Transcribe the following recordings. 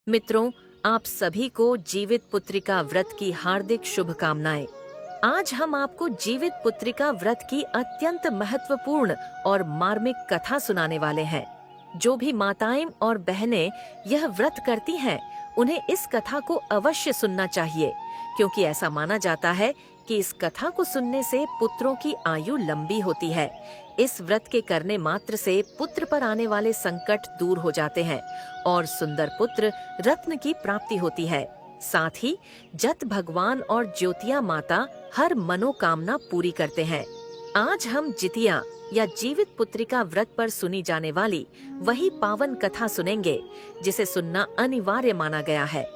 मित्रों, आप सभी को जीवित पुत्रिका व्रत की हार्दिक शुभकामनाएं। आज हम आपको जीवित पुत्रिका व्रत की अत्यंत महत्वपूर्ण और मार्मिक कथा सुनाने वाले हैं। जो भी माताएं और बहनें यह व्रत करती हैं, उन्हें इस कथा को अवश्य सुनना चाहिए, क्योंकि ऐसा माना जाता है कि इस कथा को सुनने से पुत्रों की आयु लंबी होती है। इस व्रत के करने मात्र से पुत्र पर आने वाले संकट दूर हो जाते हैं और सुंदर पुत्र रत्न की प्राप्ति होती है। साथ ही जत भगवान और ज्योतिया माता हर मनोकामना पूरी करते हैं। आज हम जितिया या जीवित पुत्रिका व्रत पर सुनी जाने वाली वही पावन कथा सुनेंगे, जिसे सुनना अनिवार्य माना गया है।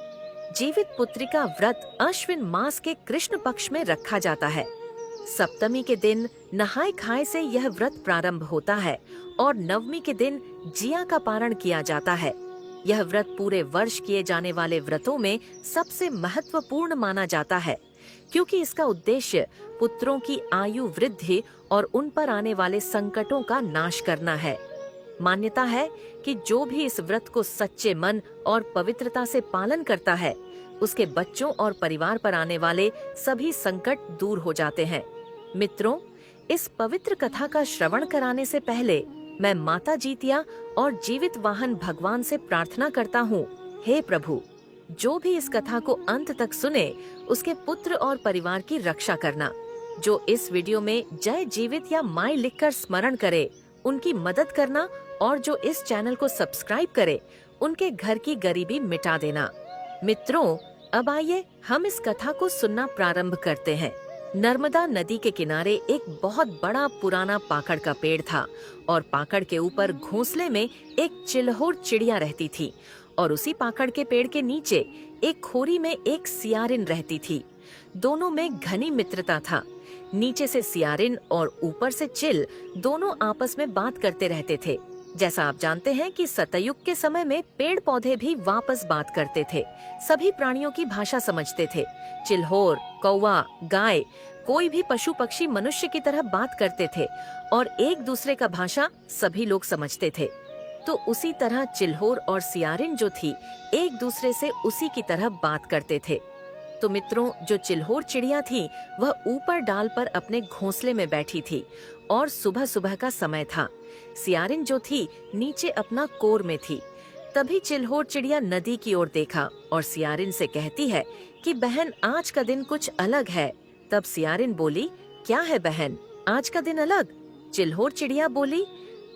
जीवित पुत्रिका व्रत अश्विन मास के कृष्ण पक्ष में रखा जाता है। सप्तमी के दिन नहाय खाए से यह व्रत प्रारंभ होता है और नवमी के दिन जिया का पारण किया जाता है। यह व्रत पूरे वर्ष किए जाने वाले व्रतों में सबसे महत्वपूर्ण माना जाता है, क्योंकि इसका उद्देश्य पुत्रों की आयु वृद्धि और उन पर आने वाले संकटों का नाश करना है। मान्यता है कि जो भी इस व्रत को सच्चे मन और पवित्रता से पालन करता है, उसके बच्चों और परिवार पर आने वाले सभी संकट दूर हो जाते हैं। मित्रों, इस पवित्र कथा का श्रवण कराने से पहले मैं माता जितिया और जीवित वाहन भगवान से प्रार्थना करता हूँ, हे प्रभु, जो भी इस कथा को अंत तक सुने, उसके पुत्र और परिवार की रक्षा करना। जो इस वीडियो में जय जीवित या माई लिखकर स्मरण करे, उनकी मदद करना, और जो इस चैनल को सब्सक्राइब करे, उनके घर की गरीबी मिटा देना। मित्रों, अब आइए हम इस कथा को सुनना प्रारंभ करते हैं। नर्मदा नदी के किनारे एक बहुत बड़ा पुराना पाकड़ का पेड़ था और पाकड़ के ऊपर घोंसले में एक चिल्होर चिड़िया रहती थी, और उसी पाकड़ के पेड़ के नीचे एक खोरी में एक सियारिन रहती थी। दोनों में घनी मित्रता था। नीचे से सियारिन और ऊपर से चिल दोनों आपस में बात करते रहते थे। जैसा आप जानते हैं कि सतयुग के समय में पेड़ पौधे भी वापस बात करते थे, सभी प्राणियों की भाषा समझते थे। चिल्होर, कौवा, गाय, कोई भी पशु पक्षी मनुष्य की तरह बात करते थे और एक दूसरे का भाषा सभी लोग समझते थे। तो उसी तरह चिल्होर और सियारिन जो थी, एक दूसरे से उसी की तरह बात करते थे। तो मित्रों, जो चिल्होर चिड़िया थी, वह ऊपर डाल पर अपने घोंसले में बैठी थी और सुबह सुबह का समय था। सियारिन जो थी, नीचे अपना कोर में थी। तभी चिल्होर चिड़िया नदी की ओर देखा और सियारिन से कहती है कि बहन, आज का दिन कुछ अलग है। तब सियारिन बोली, क्या है बहन, आज का दिन अलग? चिल्होर चिड़िया बोली,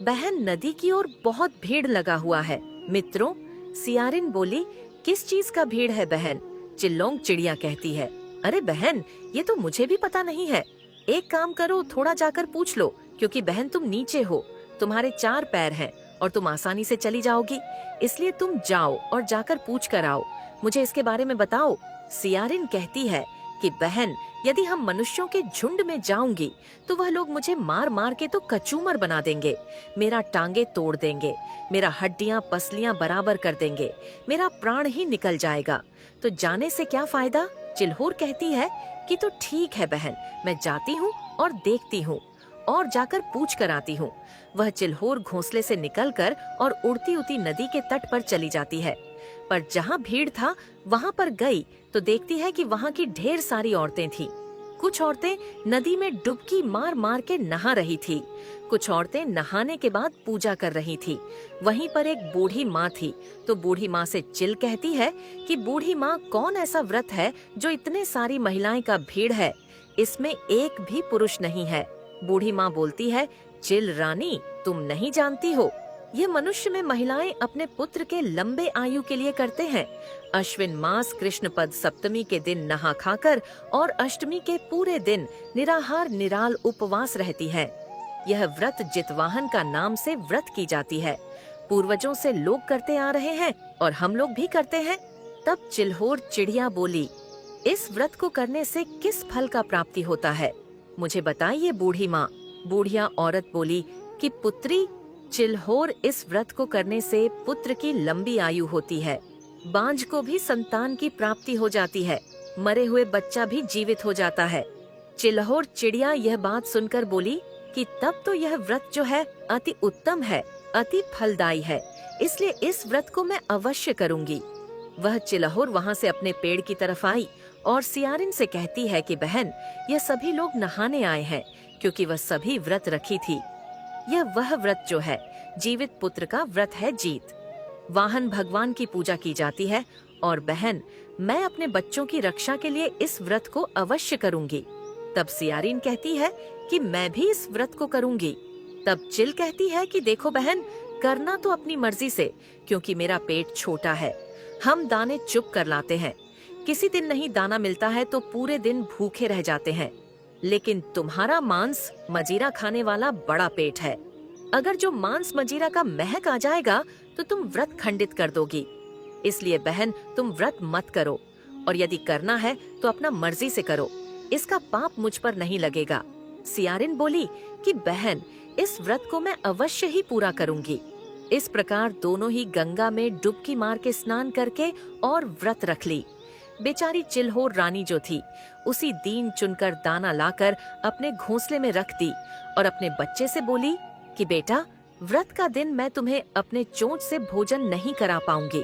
बहन, नदी की ओर बहुत भीड़ लगा हुआ है। मित्रों, सियारिन बोली, किस चीज का भीड़ है बहन? चिल्लोंग चिड़िया कहती है, अरे बहन, ये तो मुझे भी पता नहीं है। एक काम करो, थोड़ा जाकर पूछ लो, क्योंकि बहन तुम नीचे हो, तुम्हारे 4 पैर हैं और तुम आसानी से चली जाओगी, इसलिए तुम जाओ और जाकर पूछ कर आओ, मुझे इसके बारे में बताओ। सियारिन कहती है कि बहन, यदि हम मनुष्यों के झुंड में जाऊंगी तो वह लोग मुझे मार मार के तो कचूमर बना देंगे, मेरा टांगे तोड़ देंगे, मेरा हड्डियां पसलियां बराबर कर देंगे, मेरा प्राण ही निकल जाएगा। तो जाने से क्या फायदा? चिल्होर कहती है कि तो ठीक है बहन, मैं जाती हूँ और देखती हूँ और जाकर पूछ कर आती हूँ। वह चिल्होर घोंसले से निकलकर और उड़ती उड़ती नदी के तट पर चली जाती है। पर जहाँ भीड़ था वहाँ पर गई तो देखती है कि वहाँ की ढेर सारी औरतें थी। कुछ औरतें नदी में डुबकी मार मार के नहा रही थी, कुछ औरतें नहाने के बाद पूजा कर रही थी। वहीं पर एक बूढ़ी माँ थी। तो बूढ़ी माँ से चिल कहती है कि बूढ़ी माँ, कौन ऐसा व्रत है जो इतने सारी महिलाएं का भीड़ है, इसमें एक भी पुरुष नहीं है। बूढ़ी माँ बोलती है, चिल रानी, तुम नहीं जानती हो, ये मनुष्य में महिलाएं अपने पुत्र के लंबे आयु के लिए करते हैं। अश्विन मास कृष्ण पद सप्तमी के दिन नहा खाकर और अष्टमी के पूरे दिन निराहार निराल उपवास रहती है। यह व्रत जितवाहन का नाम से व्रत की जाती है। पूर्वजों से लोग करते आ रहे हैं और हम लोग भी करते हैं। तब चिल्होर चिड़िया बोली, इस व्रत को करने से किस फल का प्राप्ति होता है, मुझे बताइए बूढ़ी माँ। बूढ़िया औरत बोली कि पुत्री, चिल्होर, इस व्रत को करने से पुत्र की लंबी आयु होती है, बांझ को भी संतान की प्राप्ति हो जाती है, मरे हुए बच्चा भी जीवित हो जाता है। चिल्होर चिड़िया यह बात सुनकर बोली कि तब तो यह व्रत जो है अति उत्तम है, अति फलदायी है, इसलिए इस व्रत को मैं अवश्य करूंगी। वह चिल्होर वहाँ से अपने पेड़ की तरफ आई और सियारिन से कहती है कि बहन, यह सभी लोग नहाने आए हैं क्योंकि वह सभी व्रत रखी थी। यह वह व्रत जो है जीवित पुत्र का व्रत है जीत। वाहन भगवान की पूजा की जाती है और बहन, मैं अपने बच्चों की रक्षा के लिए इस व्रत को अवश्य करूंगी। तब सियारिन कहती है कि मैं भी इस व्रत को करूंगी। तब चिल कहती है कि देखो बहन, करना तो अपनी मर्जी से, क्योंकि मेरा पेट छोटा है। हम दाने चुप कर लाते हैं। किसी दिन नहीं दाना मिलता है तो पूरे दिन भूखे रह जाते हैं। लेकिन तुम्हारा मांस मजीरा खाने वाला बड़ा पेट है। अगर जो मांस मजीरा का महक आ जाएगा तो तुम व्रत खंडित कर दोगी। इसलिए बहन, तुम व्रत मत करो, और यदि करना है तो अपना मर्जी से करो। इसका पाप मुझ पर नहीं लगेगा। सियारिन बोली कि बहन, इस व्रत को मैं अवश्य ही पूरा करूंगी। इस प्रकार दोनों ही गंगा में डुबकी मार के स्नान करके और व्रत रख ली। बेचारी चिल्होर रानी जो थी, उसी दिन चुनकर दाना लाकर अपने घोंसले में रख दी और अपने बच्चे से बोली कि बेटा, व्रत का दिन मैं तुम्हें अपने चोंच से भोजन नहीं करा पाऊंगी।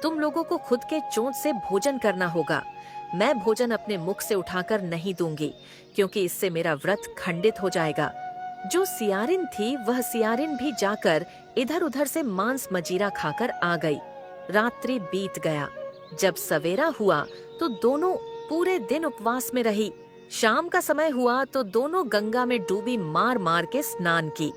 तुम लोगों को खुद के चोंच से भोजन करना होगा। मैं भोजन अपने मुख से उठाकर नहीं दूंगी, क्योंकि इससे मेरा व्रत खंडित हो जाएगा। जो सियारिन थी, वह सियारिन भी जाकर इधर उधर से मांस मजीरा खाकर आ गई। रात्रि बीत गया। जब सवेरा हुआ तो दोनों पूरे दिन उपवास में रही। शाम का समय हुआ तो दोनों गंगा में डूबी मार मार के स्नान की।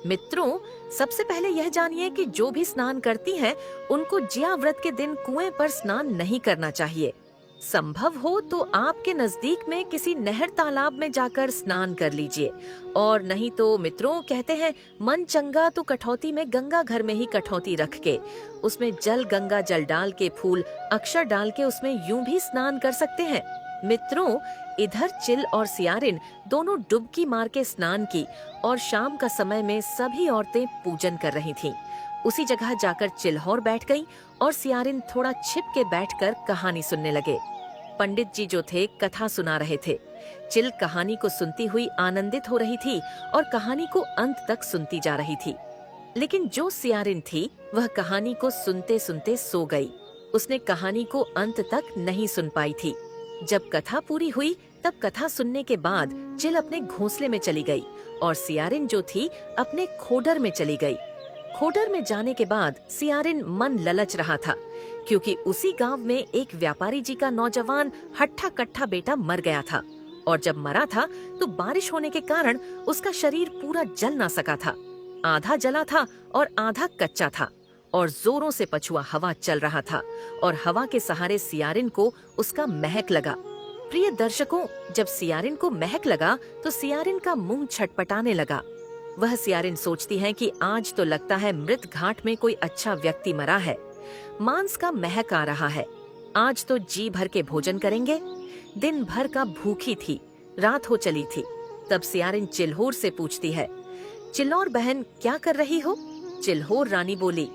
मित्रों, सबसे पहले यह जानिए कि जो भी स्नान करती हैं, उनको जिया व्रत के दिन कुएं पर स्नान नहीं करना चाहिए। संभव हो तो आपके नजदीक में किसी नहर तालाब में जाकर स्नान कर लीजिए, और नहीं तो मित्रों, कहते हैं मन चंगा तो कठौती में गंगा घर में ही कठौती रख के उसमें जल गंगा जल डाल के फूल अक्षर डाल के उसमें यूं भी स्नान कर सकते हैं। मित्रों, इधर चिल और सियारिन दोनों डुबकी मार के स्नान की और शाम का समय में सभी औरतें पूजन कर रही थीं। उसी जगह जाकर चिल्होर बैठ गईं और सियारिन थोड़ा छिप के बैठकर कहानी सुनने लगे। पंडित जी जो थे कथा सुना रहे थे। चिल कहानी को सुनती हुई आनंदित हो रही थी और कहानी को अंत तक सुनती जा रही थी। लेकिन जो सियारिन थी, वह कहानी को सुनते सुनते सो गई। उसने कहानी को अंत तक नहीं सुन पाई थी। जब कथा पूरी हुई तब कथा सुनने के बाद चिल अपने घोंसले में चली गई और सियारिन जो थी अपने खोडर में चली गई। खोडर में जाने के बाद सियारिन मन ललच रहा था, क्योंकि उसी गांव में एक व्यापारी जी का नौजवान हट्ठा कट्ठा बेटा मर गया था, और जब मरा था तो बारिश होने के कारण उसका शरीर पूरा जल ना सका था। आधा जला था और आधा कच्चा था, और जोरों से पछुआ हवा चल रहा था, और हवा के सहारे सियारिन को उसका महक लगा। प्रिय दर्शकों, जब सियारिन को महक लगा तो सियारिन का मुंह छटपटाने लगा। वह सियारिन सोचती है कि आज तो लगता है मृत घाट में कोई अच्छा व्यक्ति मरा है। मांस का महक आ रहा है। आज तो जी भर के भोजन करेंगे। दिन भर का भूखी थी। रात हो चली थी। तब सियारिन चिल्होर से पूछती है, चिल्लोर बहन, क्या कर रही हो? चिल्होर रानी बोली,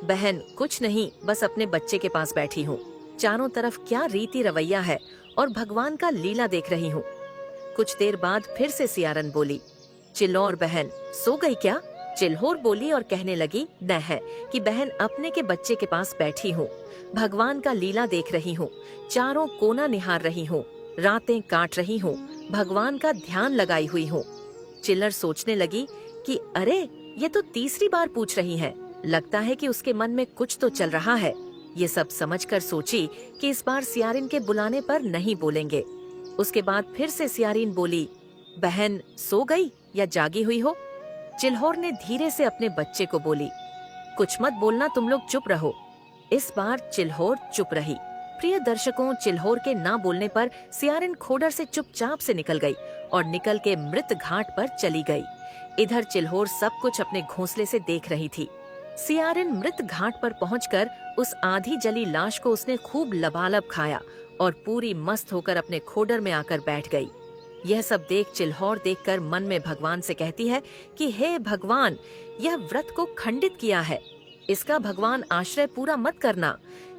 बहन कुछ नहीं, बस अपने बच्चे के पास बैठी हूँ। चारों तरफ क्या रीति रवैया है और भगवान का लीला देख रही हूँ। कुछ देर बाद फिर से सियारिन बोली, चिल्लोर बहन सो गई क्या? चिल्होर बोली और कहने लगी, न है कि बहन अपने के बच्चे के पास बैठी हूँ, भगवान का लीला देख रही हूँ, चारों कोना निहार रही हूँ, रातें काट रही हूँ, भगवान का ध्यान लगाई हुई हूँ। चिल्लर सोचने लगी कि अरे, ये तो तीसरी बार पूछ रही है, लगता है कि उसके मन में कुछ तो चल रहा है। ये सब समझकर सोची कि इस बार सियारिन के बुलाने पर नहीं बोलेंगे। उसके बाद फिर से सियारिन बोली, बहन सो गई या जागी हुई हो? चिल्होर ने धीरे से अपने बच्चे को बोली, कुछ मत बोलना, तुम लोग चुप रहो। इस बार चिल्होर चुप रही। प्रिय दर्शकों, चिल्होर के ना बोलने पर सियारिन खोडर से चुपचाप से निकल गई और निकल के मृत घाट पर चली गई। इधर चिल्होर सब कुछ अपने घोंसले से देख रही थी। सियारिन मृत घाट पर पहुंचकर उस आधी जली लाश को उसने खूब लबालब खाया और पूरी मस्त होकर अपने खोडर में आकर बैठ गई। यह सब देख चिल्होर देखकर मन में भगवान से कहती है कि हे भगवान, यह व्रत को खंडित किया है, इसका भगवान आश्रय पूरा मत करना।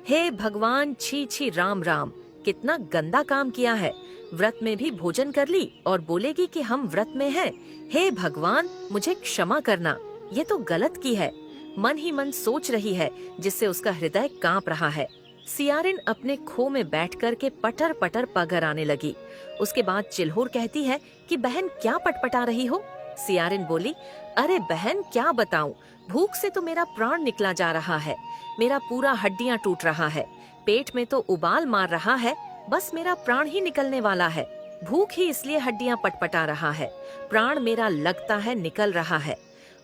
हे भगवान, छी छी राम राम, कितना गंदा काम किया है। व्रत में भी भोजन कर ली और बोलेगी कि हम व्रत में हैं। हे भगवान, मुझे क्षमा करना, ये तो गलत की है। मन ही मन सोच रही है, जिससे उसका हृदय कांप रहा है। सियारिन अपने खो में बैठकर के पटर पटर पगर आने लगी। उसके बाद चिल्होर कहती है कि बहन क्या पटपटा रही हो? सियारिन बोली, अरे बहन क्या बताऊं, भूख से तो मेरा प्राण निकला जा रहा है। मेरा पूरा हड्डियां टूट रहा है, पेट में तो उबाल मार रहा है, बस मेरा प्राण ही निकलने वाला है। भूख ही इसलिए हड्डियां पटपटा रहा है, प्राण मेरा लगता है निकल रहा है।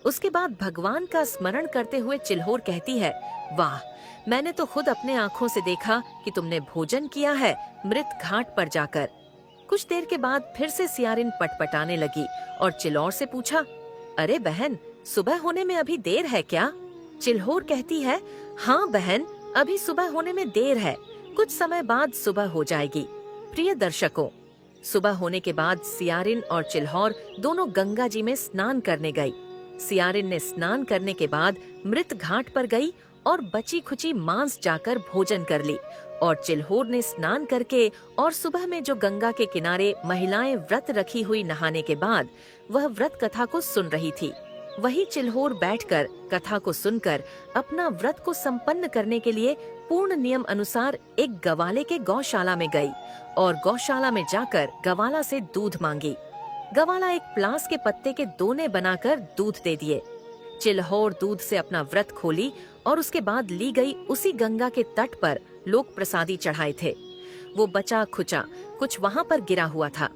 उसके बाद भगवान का स्मरण करते हुए चिल्होर कहती है, वाह, मैंने तो खुद अपने आँखों से देखा कि तुमने भोजन किया है मृत घाट पर जाकर। कुछ देर के बाद फिर से सियारिन पटपटाने लगी और चिल्होर से पूछा, अरे बहन, सुबह होने में अभी देर है क्या? चिल्होर कहती है, हाँ बहन, अभी सुबह होने में देर है, कुछ समय बाद सुबह हो जाएगी। प्रिय दर्शकों, सुबह होने के बाद सियारिन और चिल्होर दोनों गंगा जी में स्नान करने गई। सियारिन ने स्नान करने के बाद मृत घाट पर गई और बची खुची मांस जाकर भोजन कर ली, और चिल्होर ने स्नान करके और सुबह में जो गंगा के किनारे महिलाएं व्रत रखी हुई नहाने के बाद वह व्रत कथा को सुन रही थी, वही चिल्होर बैठकर कथा को सुनकर अपना व्रत को संपन्न करने के लिए पूर्ण नियम अनुसार एक गवाले के गौशाला में गई और गौशाला में जाकर गवाला से दूध मांगी। गवाला एक प्लास के पत्ते के दोने बनाकर दूध दे दिए। चिल्होर दूध से अपना व्रत खोली और उसके बाद ली गई उसी गंगा के तट पर लोग प्रसादी चढ़ाए थे। वो बचा खुचा कुछ वहाँ पर गिरा हुआ था,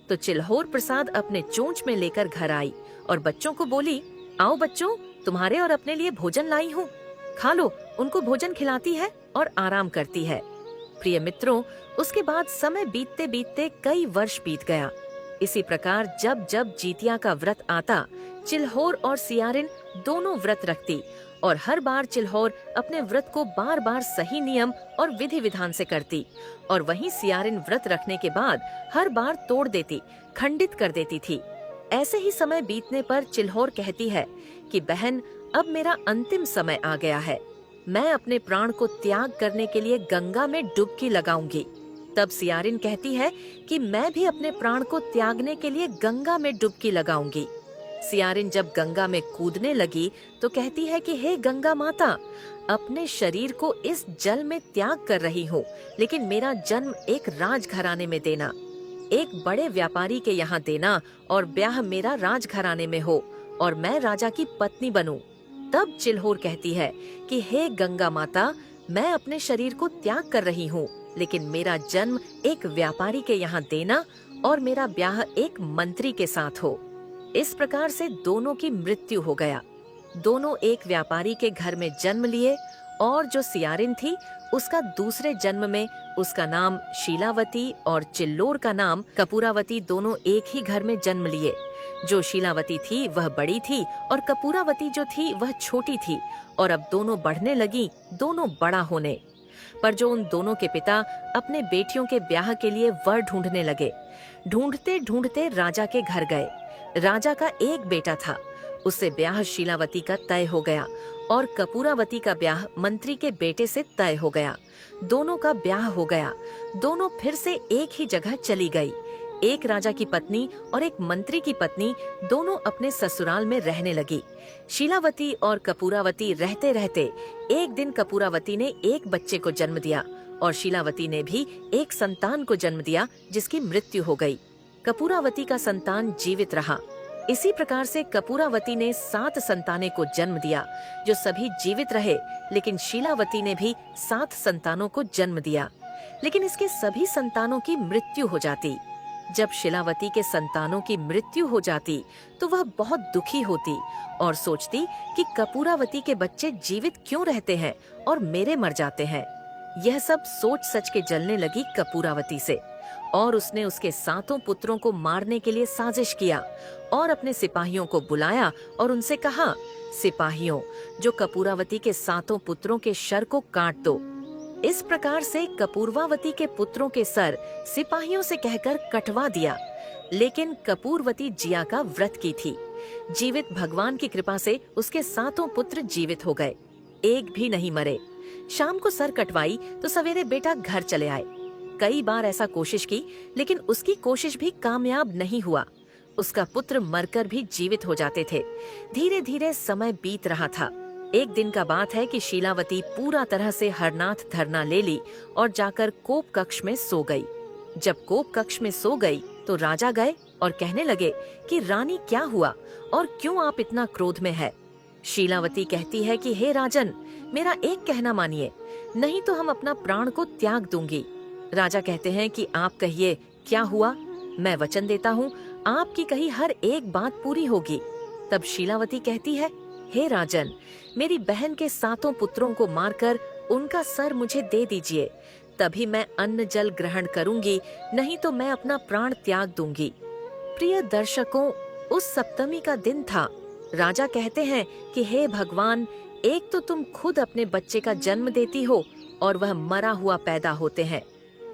तो चिल्होर प्रसाद अपने चोंच में लेकर घर आई और बच्चों को बोली, आओ बच्चों, तुम्हारे और अपने लिए भोजन लाई हूँ, खा लो। उनको भोजन खिलाती है और आराम करती है। प्रिय मित्रों, उसके बाद समय बीतते बीतते कई वर्ष बीत गया। इसी प्रकार जब जब जीतिया का व्रत आता, चिल्होर और सियारिन दोनों व्रत रखती और हर बार चिल्होर अपने व्रत को बार बार सही नियम और विधि विधान से करती, और वहीं सियारिन व्रत रखने के बाद हर बार तोड़ देती, खंडित कर देती थी। ऐसे ही समय बीतने पर चिल्होर कहती है कि बहन, अब मेरा अंतिम समय आ गया है, मैं अपने प्राण को त्याग करने के लिए गंगा में डुबकी लगाऊंगी। तब सियारिन कहती है कि मैं भी अपने प्राण को त्यागने के लिए गंगा में डुबकी लगाऊंगी। सियारिन जब गंगा में कूदने लगी तो कहती है कि हे गंगा माता, अपने शरीर को इस जल में त्याग कर रही हूँ, लेकिन मेरा जन्म एक राजघराने में देना, एक बड़े व्यापारी के यहाँ देना, और ब्याह मेरा राजघराने में हो और मैं राजा की पत्नी बनूं। तब चिल्होर कहती है कि हे गंगा माता, मैं अपने शरीर को त्याग कर रही हूँ, लेकिन मेरा जन्म एक व्यापारी के यहाँ देना और मेरा ब्याह एक मंत्री के साथ हो। इस प्रकार से दोनों की मृत्यु हो गया। दोनों एक व्यापारी के घर में जन्म लिए, और जो सियारिन थी उसका दूसरे जन्म में उसका नाम शीलावती और चिल्लोर का नाम कपूरावती दोनों एक ही घर में जन्म लिए। जो शीलावती थी वह बड़ी थी और कपूरावती जो थी वह छोटी थी, और अब दोनों बढ़ने लगी, दोनों बड़ा होने। पर जो उन दोनों के पिता अपने बेटियों के ब्याह के लिए वर ढूंढने लगे। ढूंढते ढूंढते राजा के घर गए। राजा का एक बेटा था, उससे ब्याह शीलावती का तय हो गया और कपूरावती का ब्याह मंत्री के बेटे से तय हो गया। दोनों का ब्याह हो गया। दोनों फिर से एक ही जगह चली गई। एक राजा की पत्नी और एक मंत्री की पत्नी दोनों अपने ससुराल में रहने लगी। शीलावती और कपूरावती रहते रहते एक दिन कपूरावती ने एक बच्चे को जन्म दिया और शीलावती ने भी एक संतान को जन्म दिया, जिसकी मृत्यु हो गई। कपूरावती का संतान जीवित रहा। इसी प्रकार से कपूरावती ने 7 संतानें को जन्म दिया, जो सभी जीवित रहे, लेकिन शीलावती ने भी 7 संतानों को जन्म दिया, लेकिन इसके सभी संतानों की मृत्यु हो जाती। जब शीलावती के संतानों की मृत्यु हो जाती तो वह बहुत दुखी होती और सोचती कि कपूरावती के बच्चे जीवित क्यों रहते हैं और मेरे मर जाते हैं। यह सब सोच सच के जलने लगी कपूरावती से, और उसने उसके 7 पुत्रों को मारने के लिए साजिश किया और अपने सिपाहियों को बुलाया और उनसे कहा, सिपाहियों, जो कपूरावती के 7 पुत्रों के शर को काट दो। इस प्रकार से कपूरवावती के पुत्रों के सर सिपाहियों से कहकर कटवा दिया, लेकिन कपूरवती जिया का व्रत की थी। जीवित भगवान की कृपा से उसके 7 पुत्र जीवित हो गए, एक भी नहीं मरे। शाम को सर कटवाई तो सवेरे बेटा घर चले आए। कई बार ऐसा कोशिश की, लेकिन उसकी कोशिश भी कामयाब नहीं हुआ। उसका पुत्र मरकर भी जीवित हो जाते थे। धीरे धीरे समय बीत रहा था। एक दिन का बात है कि शीलावती पूरा तरह से हरनाथ धरना ले ली और जाकर कोप कक्ष में सो गई। जब कोप कक्ष में सो गई तो राजा गए और कहने लगे कि रानी क्या हुआ और क्यों आप इतना क्रोध में है। शीलावती कहती है कि हे राजन, मेरा एक कहना मानिए, नहीं तो हम अपना प्राण को त्याग दूंगी। राजा कहते हैं कि आप कहिए क्या हुआ, मैं वचन देता हूँ आपकी कही हर एक बात पूरी होगी। तब शीलावती कहती है, हे राजन, मेरी बहन के 7 पुत्रों को मारकर उनका सर मुझे दे दीजिए, तभी मैं अन्न जल ग्रहण करूंगी, नहीं तो मैं अपना प्राण त्याग दूंगी। प्रिय दर्शकों, उस सप्तमी का दिन था। राजा कहते हैं कि हे भगवान, एक तो तुम खुद अपने बच्चे का जन्म देती हो और वह मरा हुआ पैदा होते हैं,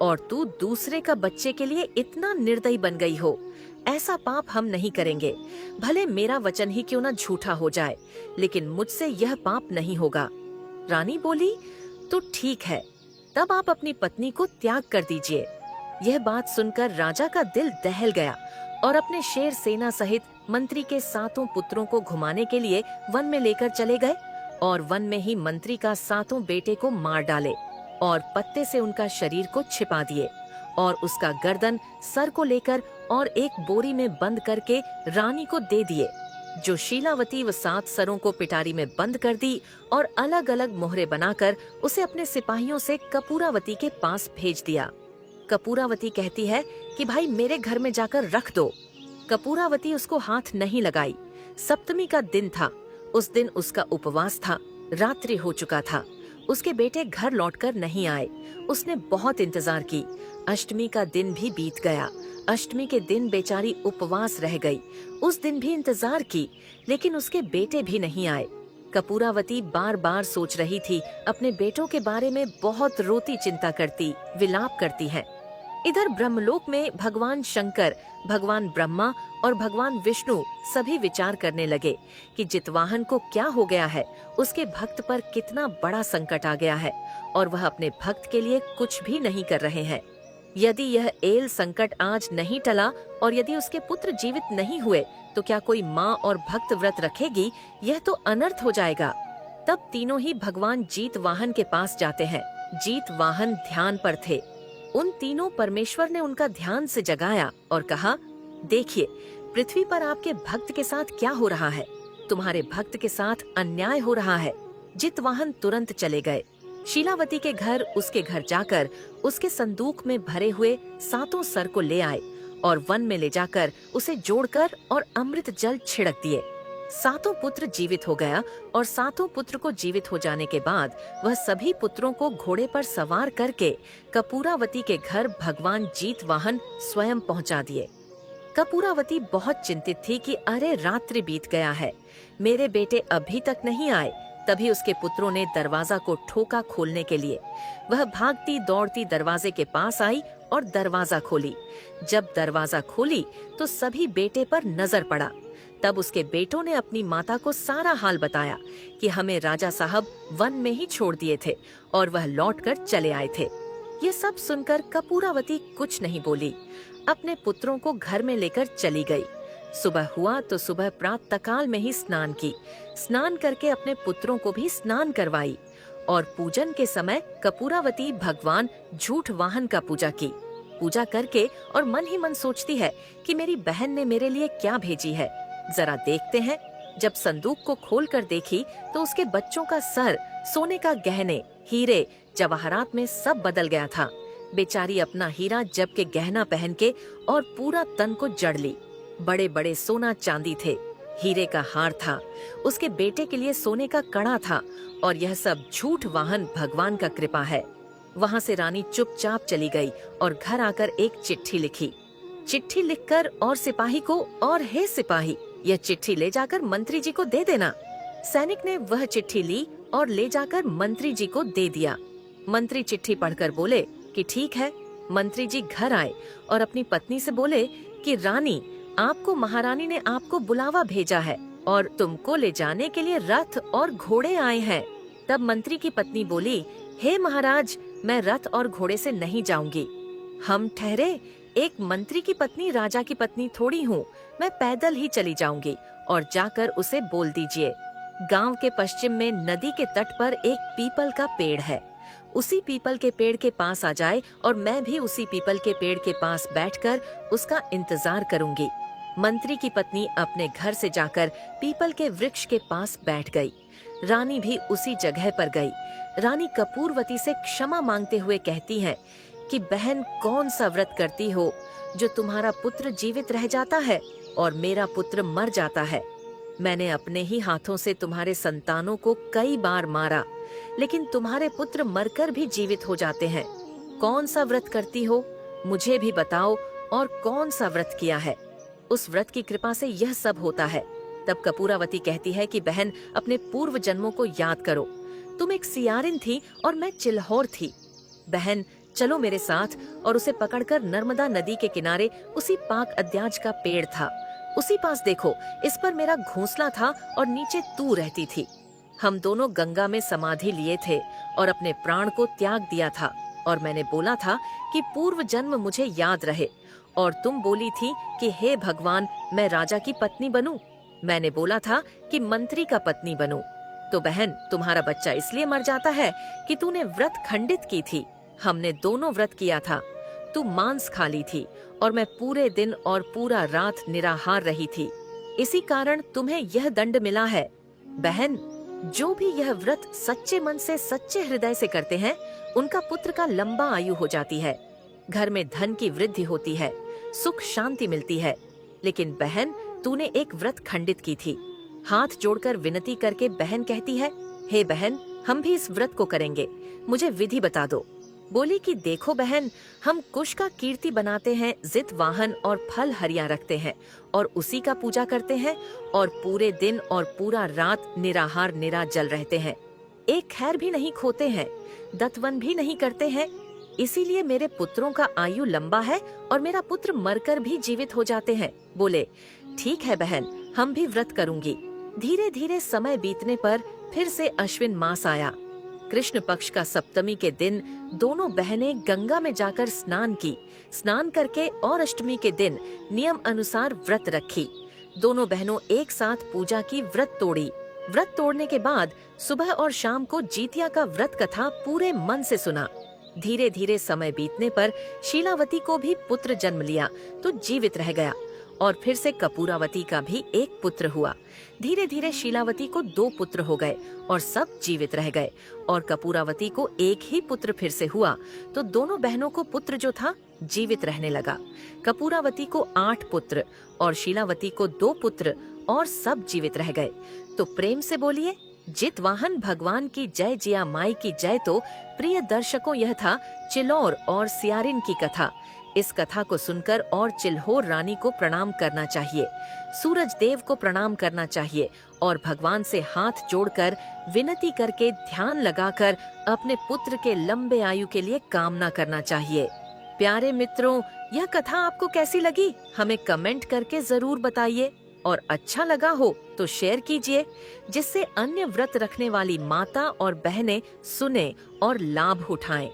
और तू दूसरे का बच्चे के लिए इतना निर्दयी बन गई हो। ऐसा पाप हम नहीं करेंगे, भले मेरा वचन ही क्यों न झूठा हो जाए, लेकिन मुझसे यह पाप नहीं होगा। रानी बोली, तो ठीक है, तब आप अपनी पत्नी को त्याग कर दीजिए। यह बात सुनकर राजा का दिल दहल गया और अपने शेर सेना सहित मंत्री के 7 पुत्रों को घुमाने के लिए वन में लेकर चले गए और वन में ही मंत्री का 7 बेटे को मार डाले और पत्ते से उनका शरीर को छिपा दिए और उसका गर्दन, सर को लेकर और एक बोरी में बंद करके रानी को दे दिए, जो शीलावती व 7 सरों को पिटारी में बंद कर दी और अलग अलग मोहरे बनाकर उसे अपने सिपाहियों से कपूरावती के पास भेज दिया। कपूरावती कहती है कि भाई मेरे घर में जाकर रख दो। कपूरावती उसको हाथ नहीं लगाई। सप्तमी का दिन था, उस दिन उसका उपवास था, रात्रि हो चुका था। उसके बेटे घर लौटकर नहीं आए। उसने बहुत इंतजार की। अष्टमी का दिन भी बीत गया। अष्टमी के दिन बेचारी उपवास रह गई। उस दिन भी इंतजार की, लेकिन उसके बेटे भी नहीं आए। कपूरावती बार बार सोच रही थी, अपने बेटों के बारे में बहुत रोती चिंता करती, विलाप करती है। इधर ब्रह्मलोक में भगवान शंकर, भगवान ब्रह्मा और भगवान विष्णु सभी विचार करने लगे कि जितवाहन को क्या हो गया है, उसके भक्त पर कितना बड़ा संकट आ गया है और वह अपने भक्त के लिए कुछ भी नहीं कर रहे हैं। यदि यह एल संकट आज नहीं टला और यदि उसके पुत्र जीवित नहीं हुए तो क्या कोई माँ और भक्त व्रत रखेगी? यह तो अनर्थ हो जाएगा। तब तीनों ही भगवान जीतवाहन के पास जाते हैं। जीतवाहन ध्यान पर थे। उन तीनों परमेश्वर ने उनका ध्यान से जगाया और कहा, देखिए पृथ्वी पर आपके भक्त के साथ क्या हो रहा है। तुम्हारे भक्त के साथ अन्याय हो रहा है। जितवाहन तुरंत चले गए। शीलावती के घर, उसके घर जाकर उसके संदूक में भरे हुए 7 सर को ले आए और वन में ले जाकर उसे जोड़कर और अमृत जल छिड़क दिए। 7 पुत्र जीवित हो गया और 7 पुत्र को जीवित हो जाने के बाद वह सभी पुत्रों को घोड़े पर सवार करके कपूरावती के घर भगवान जीतवाहन स्वयं पहुंचा दिए। कपूरावती बहुत चिंतित थी कि अरे रात्रि बीत गया है, मेरे बेटे अभी तक नहीं आए। तभी उसके पुत्रों ने दरवाजा को ठोका खोलने के लिए। वह भागती दौड़ती दरवाजे के पास आई और दरवाजा खोली। जब दरवाजा खोली तो सभी बेटे पर नजर पड़ा। तब उसके बेटों ने अपनी माता को सारा हाल बताया कि हमें राजा साहब वन में ही छोड़ दिए थे और वह लौटकर चले आए थे। ये सब सुनकर कपूरावती कुछ नहीं बोली, अपने पुत्रों को घर में लेकर चली गई। सुबह हुआ तो सुबह प्रातःकाल में ही स्नान की। स्नान करके अपने पुत्रों को भी स्नान करवाई और पूजन के समय कपूरावती भगवान झूठवाहन का पूजा की। पूजा करके और मन ही मन सोचती है कि मेरी बहन ने मेरे लिए क्या भेजी है, जरा देखते हैं। जब संदूक को खोलकर देखी तो उसके बच्चों का सर, सोने का गहने, हीरे जवाहरात में सब बदल गया था। बेचारी अपना हीरा जब के गहना पहन के और पूरा तन को जड़ ली। बड़े बड़े सोना चांदी थे, हीरे का हार था, उसके बेटे के लिए सोने का कड़ा था और यह सब झूठवाहन भगवान का कृपा है। वहाँ से रानी चुपचाप चली गई और घर आकर एक चिट्ठी लिखी। चिट्ठी लिखकर और सिपाही को, और हे सिपाही, यह चिट्ठी ले जाकर मंत्री जी को दे देना। सैनिक ने वह चिट्ठी ली और ले जाकर मंत्री जी को दे दिया। मंत्री चिट्ठी पढ़कर बोले कि ठीक है। मंत्री जी घर आए और अपनी पत्नी से बोले कि रानी, आपको महारानी ने आपको बुलावा भेजा है और तुमको ले जाने के लिए रथ और घोड़े आए हैं। तब मंत्री की पत्नी बोली, हे महाराज, मैं रथ और घोड़े से नहीं जाऊंगी। हम ठहरे, एक मंत्री की पत्नी राजा की पत्नी थोड़ी हूँ, मैं पैदल ही चली जाऊंगी और जाकर उसे बोल दीजिए। गांव के पश्चिम में नदी के तट पर एक पीपल का पेड़ है। उसी पीपल के पेड़ के पास आ जाए और मैं भी उसी पीपल के पेड़ के पास बैठकर उसका इंतजार करूंगी। मंत्री की पत्नी अपने घर से जाकर पीपल के वृक्ष के पास बैठ गई। रानी भी उसी जगह पर गई। रानी कपूरवती से क्षमा मांगते हुए कहती है कि बहन, कौन सा व्रत करती हो जो तुम्हारा पुत्र जीवित रह जाता है और मेरा पुत्र मर जाता है। मैंने अपने ही हाथों से तुम्हारे संतानों को कई बार मारा, लेकिन तुम्हारे पुत्र मरकर भी जीवित हो जाते हैं। कौन सा व्रत करती हो, मुझे भी बताओ, और कौन सा व्रत किया है। उस व्रत की कृपा से यह सब होता है। तब कपूरावती कहती है कि बहन, अपने पूर्व जन्मों को याद करो। तुम एक सियारिन थी और मैं चिल्होर थी। बहन, चलो मेरे साथ। और उसे पकड़कर नर्मदा नदी के किनारे उसी पाक अद्याज का पेड़ था, उसी पास देखो, इस पर मेरा घोंसला था और नीचे तू रहती थी। हम दोनों गंगा में समाधि लिए थे और अपने प्राण को त्याग दिया था। और मैंने बोला था कि पूर्व जन्म मुझे याद रहे, और तुम बोली थी कि हे भगवान, मैं राजा की पत्नी बनूं। मैंने बोला था कि मंत्री का पत्नी बनूं। तो बहन, तुम्हारा बच्चा इसलिए मर जाता है कि तूने व्रत खंडित की थी। हमने दोनों व्रत किया था। तू मांस खा ली थी और मैं पूरे दिन और पूरा रात निराहार रही थी। इसी कारण तुम्हें यह दंड मिला है। बहन, जो भी यह व्रत सच्चे मन से, सच्चे हृदय से करते हैं, उनका पुत्र का लंबा आयु हो जाती है, घर में धन की वृद्धि होती है, सुख शांति मिलती है। लेकिन बहन, तूने एक व्रत खंडित की थी। हाथ जोड़कर विनती करके बहन कहती है, हे बहन, हम भी इस व्रत को करेंगे, मुझे विधि बता दो। बोली कि देखो बहन, हम कुश का कीर्ति बनाते हैं, जित वाहन और फल हरिया रखते हैं और उसी का पूजा करते हैं, और पूरे दिन और पूरा रात निराहार निराजल रहते हैं, एक खैर भी नहीं खोते हैं, दत्तवन भी नहीं करते हैं। इसीलिए मेरे पुत्रों का आयु लंबा है और मेरा पुत्र मरकर भी जीवित हो जाते हैं। बोले, ठीक है बहन, हम भी व्रत करूंगी। धीरे धीरे समय बीतने पर फिर से अश्विन मास आया। कृष्ण पक्ष का सप्तमी के दिन दोनों बहनें गंगा में जाकर स्नान की। स्नान करके और अष्टमी के दिन नियम अनुसार व्रत रखी। दोनों बहनों एक साथ पूजा की, व्रत तोड़ी। व्रत तोड़ने के बाद सुबह और शाम को जीतिया का व्रत कथा पूरे मन से सुना। धीरे धीरे समय बीतने पर शीलावती को भी पुत्र जन्म लिया तो जीवित रह गया, और फिर से कपूरावती का भी एक पुत्र हुआ। धीरे धीरे शीलावती को 2 पुत्र हो गए और सब जीवित रह गए, और कपूरावती को एक ही पुत्र फिर से हुआ तो दोनों बहनों को पुत्र जो था जीवित रहने लगा। कपूरावती को 8 पुत्र और शीलावती को 2 पुत्र, और सब जीवित रह गए। तो प्रेम से बोलिए, जितवाहन भगवान की जय, जिया माई की जय। तो प्रिय दर्शकों, यह था चिल्होर और सियारिन की कथा। इस कथा को सुनकर और चिल्होर रानी को प्रणाम करना चाहिए, सूरज देव को प्रणाम करना चाहिए, और भगवान से हाथ जोड़कर विनती करके ध्यान लगाकर अपने पुत्र के लंबे आयु के लिए कामना करना चाहिए। प्यारे मित्रों, यह कथा आपको कैसी लगी, हमें कमेंट करके जरूर बताइए, और अच्छा लगा हो तो शेयर कीजिए, जिससे अन्य व्रत रखने वाली माता और बहनें सुने और लाभ उठाएं।